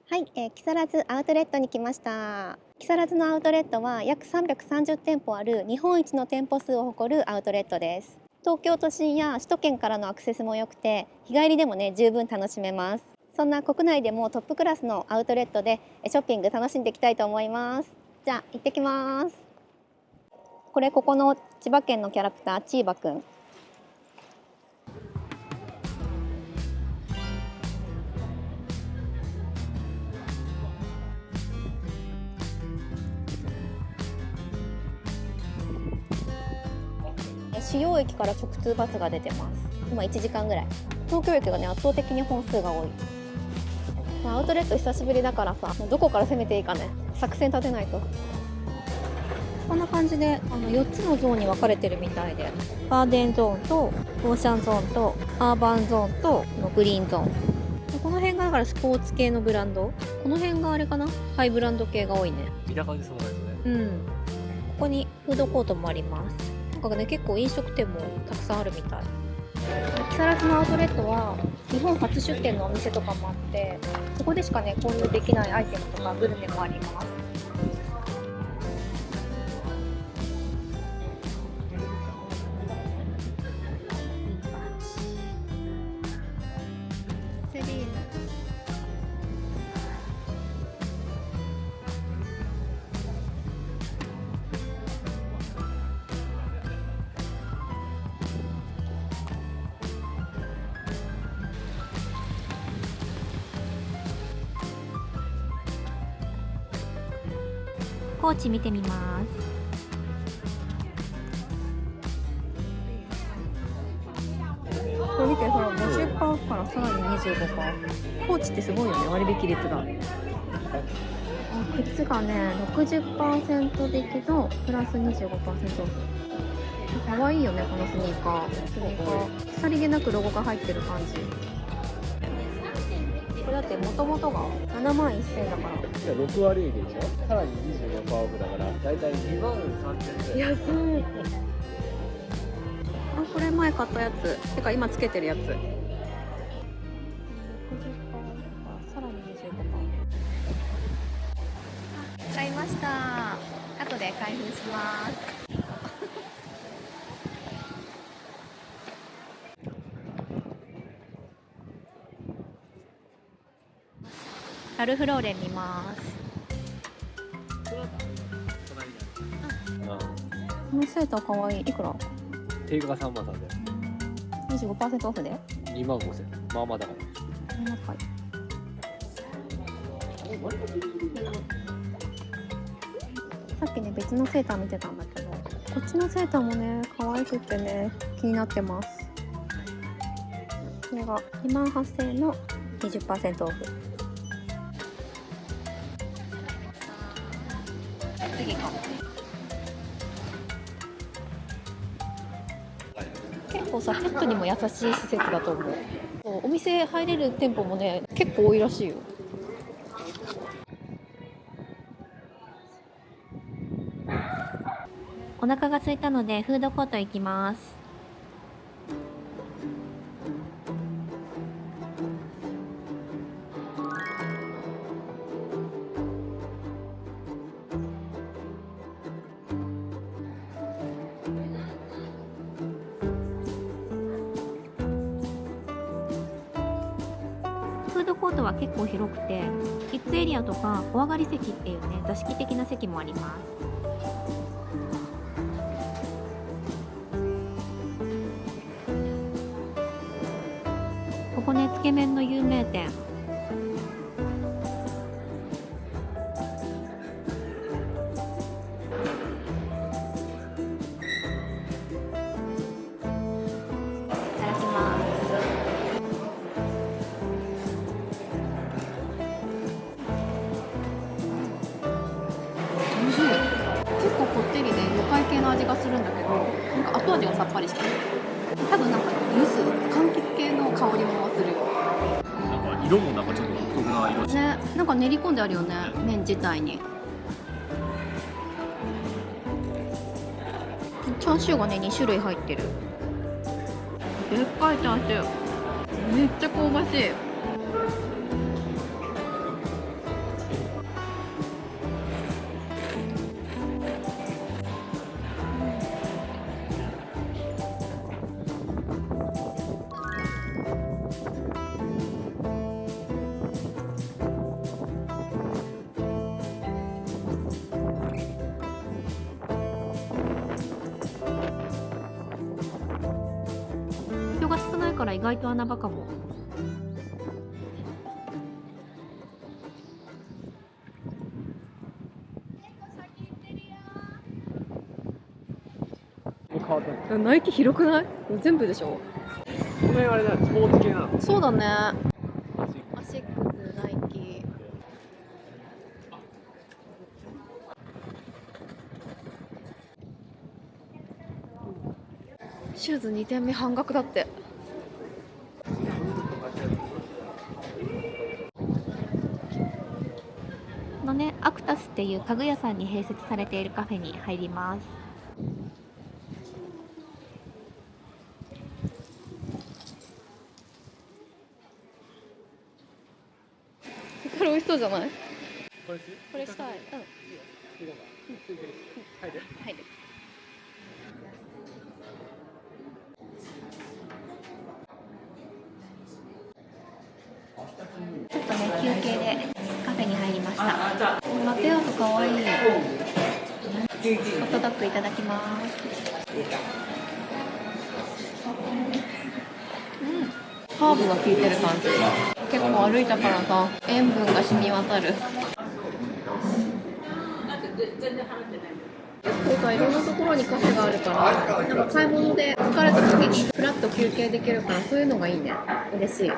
はい、木更津アウトレットに来ました。木更津のアウトレットは約330店舗ある日本一の店舗数を誇るアウトレットです。東京都心や首都圏からのアクセスも良くて、日帰りでもね、十分楽しめます。そんな国内でもトップクラスのアウトレットでショッピング楽しんでいきたいと思います。じゃあ、行ってきます。ここの千葉県のキャラクター、チーバくん。主要駅から直通バスが出てます。今1時間ぐらい。東京駅がね、圧倒的に本数が多い。アウトレット久しぶりだからさ、どこから攻めていいかね、作戦立てないと。こんな感じで4つのゾーンに分かれてるみたいで、ガーデンゾーンとオーシャンゾーンとアーバンゾーンとグリーンゾーン。この辺がだからスポーツ系のブランド、この辺があれかな、ハイブランド系が多いね。見た感じそうですね。ここにフードコートもあります。なんかね、結構飲食店もたくさんあるみたい。木更津のアウトレットは日本初出店のお店とかもあって、そこでしかね購入できないアイテムとかグルメもあります。セリーヌ、コーチ見てみます。これ見て、ほら、50%からさらに25%。コーチってすごいよね、割引率が。靴がね、60% 引きのプラス 25% オフ。かわいいよね、このスニーカー。さりげなくロゴが入ってる感じ。これだって元々が7万1000だから。じゃあ6割引きでしょ。さらに25%オフだから、だいたい2万3000円。安い。あ、これ前買ったやつ。てか今つけてるやつ。60%さらに 25%。買いました。後で開封します。ラルフローレン見ます。このセーターかわいい。いくら？定価が3万3000円。25% オフで2万5000円。まあまあだから。高い。さっきね、別のセーター見てたんだけど、こっちのセーターもね、可愛くってね、気になってます。これが2万8000円の 20% オフ。次か。結構さ、ペットにも優しい施設だと思う。お店入れる店舗もね、結構多いらしいよ。お腹が空いたのでフードコート行きます。フードコートは結構広くて、キッズエリアとかお上がり席っていうね、座敷的な席もあります。ここね、つけ麺の有名店。いただきます。おいしい。結構こってりで魚介系の味がするんだけど、なんか後味がさっぱりしてる。多分なんか柚子、柑橘系の香りもする。なんか色もなんかちょっと独特な色してね、なんか練り込んであるよね、麺自体に。チャーシューがね、2種類入ってる。でっかいチャーシュー。めっちゃ香ばしい。から意外と穴場かも。変わったの。ナイキ広くない？全部でしょ。この辺あれだ、スポーツ系なの。そうだね。アアシックス、ナイキ。シューズ2点目半額だって。のね、アクタスっていう家具屋さんに併設されているカフェに入ります。これ美味しそうじゃない？これしたい。うん。入る。入る。ちょっとね、休憩でカフェに入りました。ラテアートかわいい。ホットドッグいただきます。ハーブが効いてる感じ。結構歩いたからさ、塩分が染み渡る。いろんなところにカフェがあるから、なんか買い物で疲れた時にフラッと休憩できるから、そういうのがいいね。嬉しい。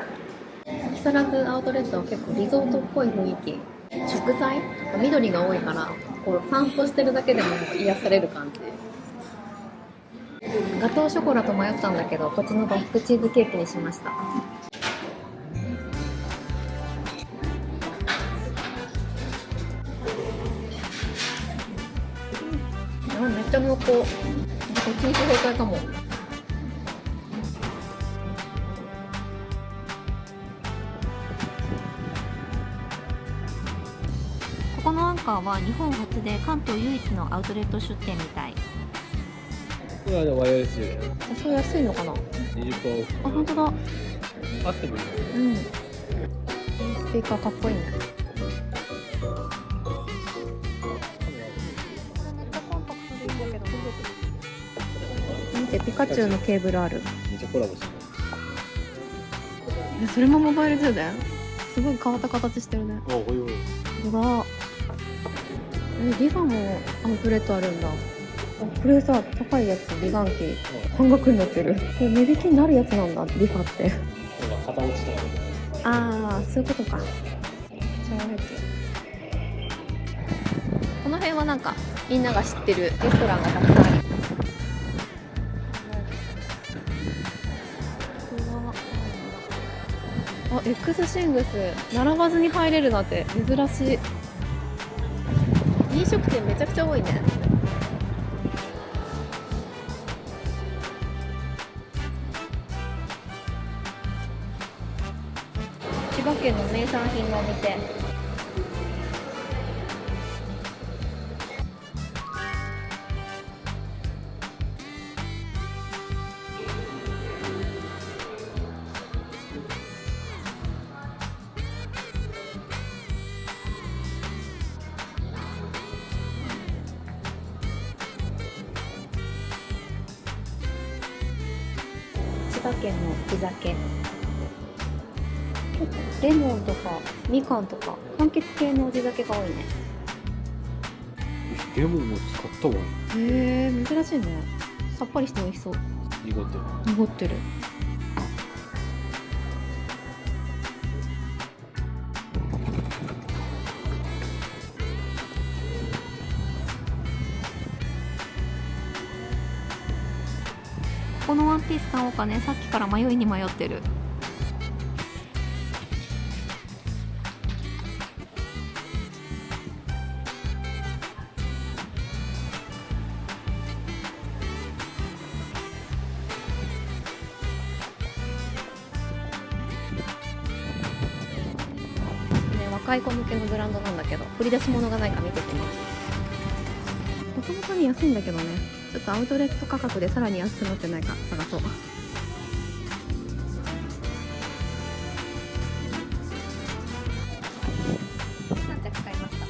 木更津アウトレットは結構リゾートっぽい雰囲気。植栽緑が多いから、こう散歩してるだけでも癒される感じ。ガトーショコラと迷ったんだけど、こっちのバスクチーズケーキにしました。めっちゃ濃厚。こっちに正解かも。ここのアンカーは日本初で関東唯一のアウトレット出店みたい。これはね、割安い。そう安いのかな。20%オフ。あ、本当だ。あってもいい。うん。スピーカーかっこいいね。見て、ピカチュウのケーブルある。めっちゃコラボしてる。それもモバイル充電。すごい変わった形してるね。あ、ほいほい。うわ。リファもアウトレットあるんだ。これさ、高いやつ、美顔器半額になってる。これ値引きになるやつなんだ、リファって。型落ちとか。ああ、そういうことか。この辺はなんかみんなが知ってるレストランがたくさんあります。あ、X シングス並ばずに入れるなんて珍しい。飲食店めちゃくちゃ多いね。千葉県の名産品のお店。千葉県の地酒。レモンとかみかんとか柑橘系の地酒が多いね。レモンも使ったわ。へえ、珍しいね。さっぱりして美味しそう。濁ってる。濁ってる。このワンピース買おうかね。さっきから迷いに迷ってる。若い子向けのブランドなんだけど、売り出し物がないか見てきます。もともとに安いんだけどね。ちょっとアウトレット価格でさらに安くなってないか探そう。3着買いました。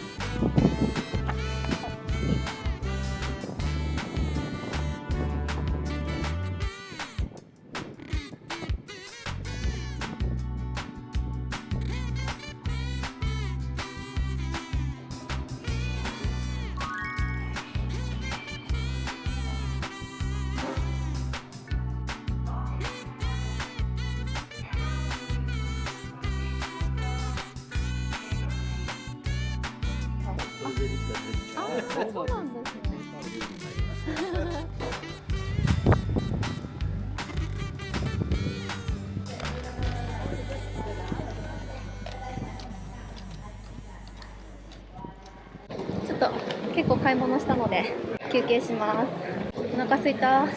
あ、そうなんですね。ちょっと結構買い物したので休憩します。お腹すいた。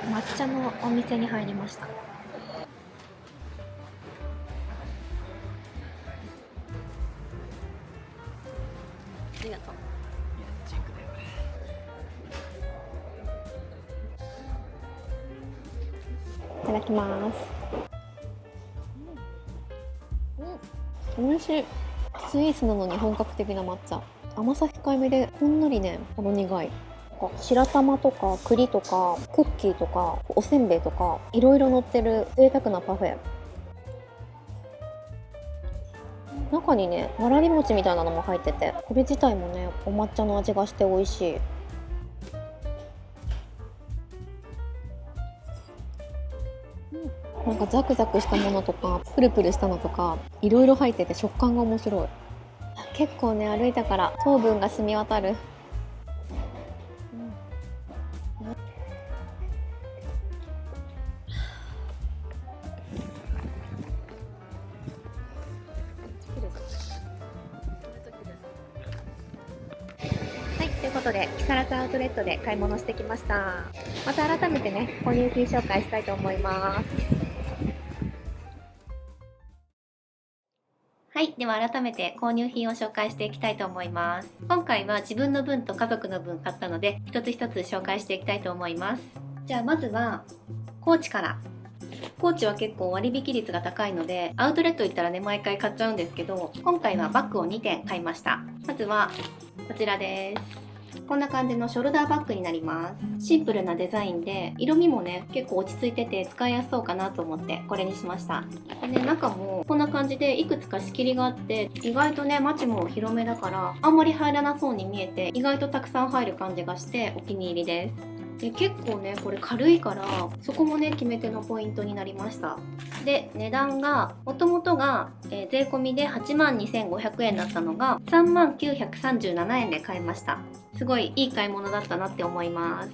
抹茶のお店に入りました。ありがとう。いただきます。美味しい。スイーツなのに本格的な抹茶。甘さ控えめでほんのりね、ほろ苦い。白玉とか栗とかクッキーとかおせんべいとかいろいろ乗ってる贅沢なパフェ。中にね、わらび餅みたいなのも入ってて、これ自体もね、お抹茶の味がして美味しい。なんかザクザクしたものとかプルプルしたのとかいろいろ入ってて食感が面白い。結構ね、歩いたから糖分が染み渡る。はい、ということで木更津アウトレットで買い物してきました。また改めてね、購入品紹介したいと思います。はい、では改めて購入品を紹介していきたいと思います。今回は自分の分と家族の分買ったので、一つ一つ紹介していきたいと思います。じゃあまずはコーチから。コーチは結構割引率が高いので、アウトレット行ったらね、毎回買っちゃうんですけど、今回はバッグを2点買いました。まずはこちらです。こんな感じのショルダーバッグになります。シンプルなデザインで、色味もね、結構落ち着いてて使いやすそうかなと思ってこれにしました。でね、中もこんな感じでいくつか仕切りがあって、意外とね、マチも広めだから、あんまり入らなそうに見えて、意外とたくさん入る感じがしてお気に入りです。で結構ね、これ軽いからそこもね、決め手のポイントになりました。で値段がもともとが、税込みで82,500円だったのが39,37円で買いました。すごいいい買い物だったなって思います。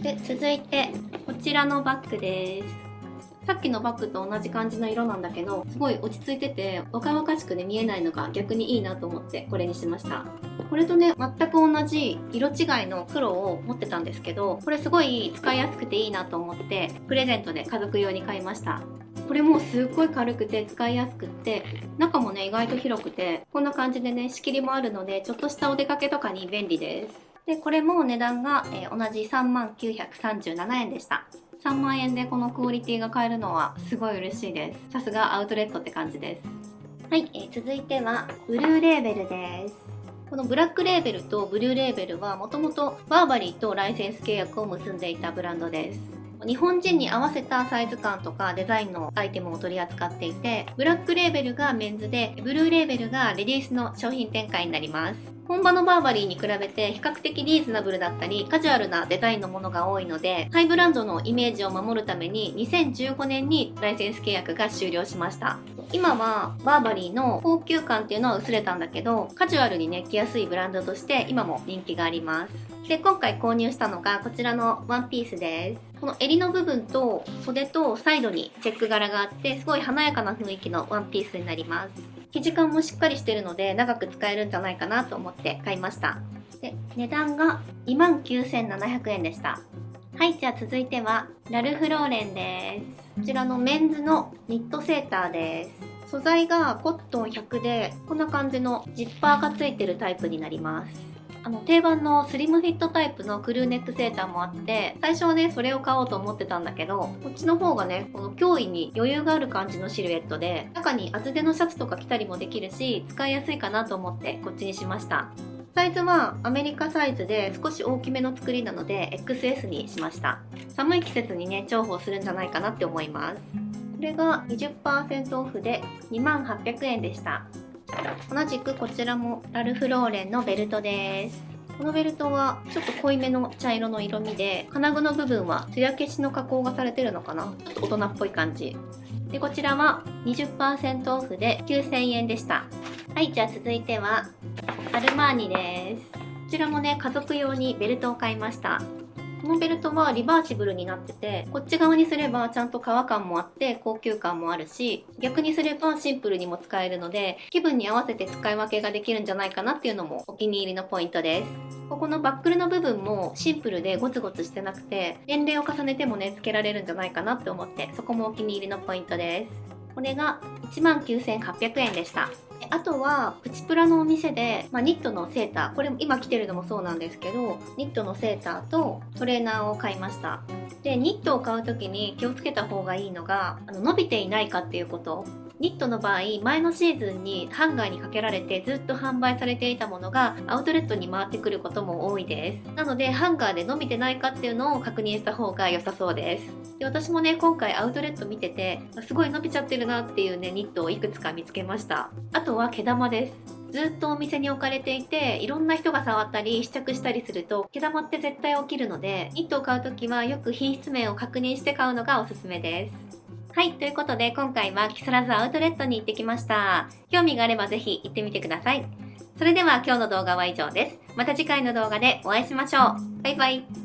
で続いてこちらのバッグです。さっきのバッグと同じ感じの色なんだけど、すごい落ち着いてて若々しくね見えないのが逆にいいなと思ってこれにしました。これとね、全く同じ色違いの黒を持ってたんですけど、これすごい使いやすくていいなと思ってプレゼントで家族用に買いました。これもすっごい軽くて使いやすくって、中もね意外と広くて、こんな感じでね仕切りもあるので、ちょっとしたお出かけとかに便利です。でこれも値段が、同じ39,37円でした。3万円でこのクオリティが買えるのはすごい嬉しいです。さすがアウトレットって感じです。はい、続いてはブルーレーベルです。このブラックレーベルとブルーレーベルはもともとバーバリーとライセンス契約を結んでいたブランドです。日本人に合わせたサイズ感とかデザインのアイテムを取り扱っていて、ブラックレーベルがメンズでブルーレーベルがレディースの商品展開になります。本場のバーバリーに比べて比較的リーズナブルだったりカジュアルなデザインのものが多いので、ハイブランドのイメージを守るために2015年にライセンス契約が終了しました。今はバーバリーの高級感っていうのは薄れたんだけど、カジュアルにね着やすいブランドとして今も人気があります。で今回購入したのがこちらのワンピースです。この襟の部分と袖とサイドにチェック柄があって、すごい華やかな雰囲気のワンピースになります。生地感もしっかりしてるので長く使えるんじゃないかなと思って買いました。で値段が29,700円でした。はい、じゃあ続いてはラルフローレンです。こちらのメンズのニットセーターです。素材がコットン100で、こんな感じのジッパーがついてるタイプになります。定番のスリムフィットタイプのクルーネックセーターもあって、最初はねそれを買おうと思ってたんだけど、こっちの方がねこの胸囲に余裕がある感じのシルエットで、中に厚手のシャツとか着たりもできるし使いやすいかなと思ってこっちにしました。サイズはアメリカサイズで少し大きめの作りなので XS にしました。寒い季節にね重宝するんじゃないかなって思います。これが 20% オフで2800円でした。同じくこちらもラルフローレンのベルトです。このベルトはちょっと濃いめの茶色の色味で、金具の部分は艶消しの加工がされてるのかな。ちょっと大人っぽい感じで、こちらは 20% オフで9000円でした。はい、じゃあ続いてはアルマーニです。こちらもね、家族用にベルトを買いました。このベルトはリバーシブルになってて、こっち側にすればちゃんと革感もあって高級感もあるし、逆にすればシンプルにも使えるので、気分に合わせて使い分けができるんじゃないかなっていうのもお気に入りのポイントです。ここのバックルの部分もシンプルでゴツゴツしてなくて、年齢を重ねてもね、つけられるんじゃないかなって思って、そこもお気に入りのポイントです。これが 19,800 円でした。あとはプチプラのお店で、ニットのセーター、これ今着てるのもそうなんですけど、ニットのセーターとトレーナーを買いました。で、ニットを買う時に気をつけた方がいいのが、伸びていないかっていうこと。ニットの場合、前のシーズンにハンガーにかけられてずっと販売されていたものがアウトレットに回ってくることも多いです。なので、ハンガーで伸びてないかっていうのを確認した方が良さそうです。で、私もね、今回アウトレット見てて、すごい伸びちゃってるなっていうね、ニットをいくつか見つけました。あとは毛玉です。ずっとお店に置かれていて、いろんな人が触ったり試着したりすると毛玉って絶対起きるので、ニットを買うときはよく品質面を確認して買うのがおすすめです。はい、ということで今回は木更津アウトレットに行ってきました。興味があればぜひ行ってみてください。それでは今日の動画は以上です。また次回の動画でお会いしましょう。バイバイ。